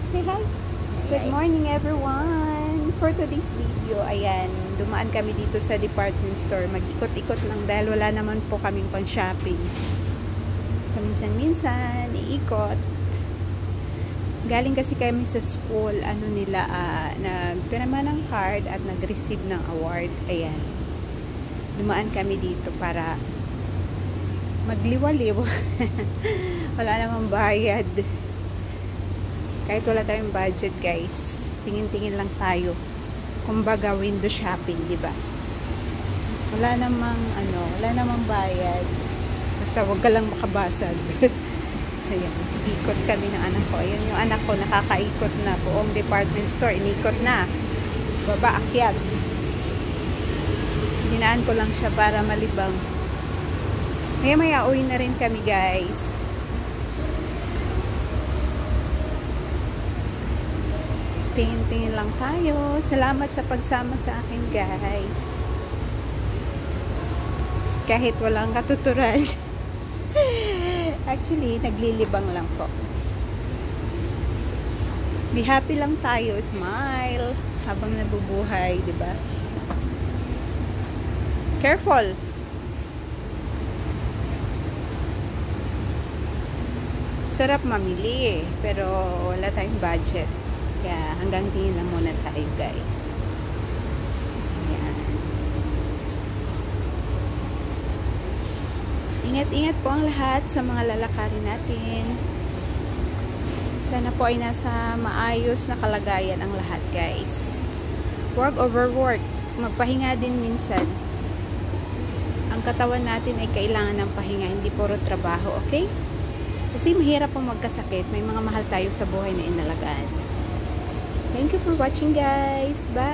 Say hi. Good morning everyone. For today's video, ayan, dumaan kami dito sa department store. Mag-ikot-ikot lang dahil wala naman po kaming pang shopping. Paminsan-minsan, iikot. Galing kasi kami sa school, nagpirma ng card at nag-receive ng award. Ayan. Dumaan kami dito para magliwaliw. Wala namang bayad. Kahit wala tayong budget, guys, tingin-tingin lang tayo. Kumbaga window shopping, 'di ba? Wala namang bayad. Basta wag ka lang makabasag. Ayan, ikot kami ng anak ko. Ayan yung anak ko, nakakaikot na buong department store, inikot na. Baba, akyat. Dinaan ko lang siya para malibang. Maya-maya uwi na rin kami, guys. Tingin-tingin lang tayo. Salamat sa pagsama sa akin, guys. Kahit walang katuturan. Actually, naglilibang lang po. Be happy lang tayo. Smile habang nabubuhay, di ba? Careful. Sarap mamili pero wala tayong budget. Kaya hanggang tingin lang muna tayo, guys. Ayan. Ingat-ingat po ang lahat sa mga lalakarin natin. Sana po ay nasa maayos na kalagayan ang lahat, guys. Work over work. Magpahinga din minsan. Ang katawan natin ay kailangan ng pahinga, hindi puro trabaho, okay? Kasi mahirap pong magkasakit. May mga mahal tayo sa buhay na inalagaan. Thank you for watching, guys. Bye!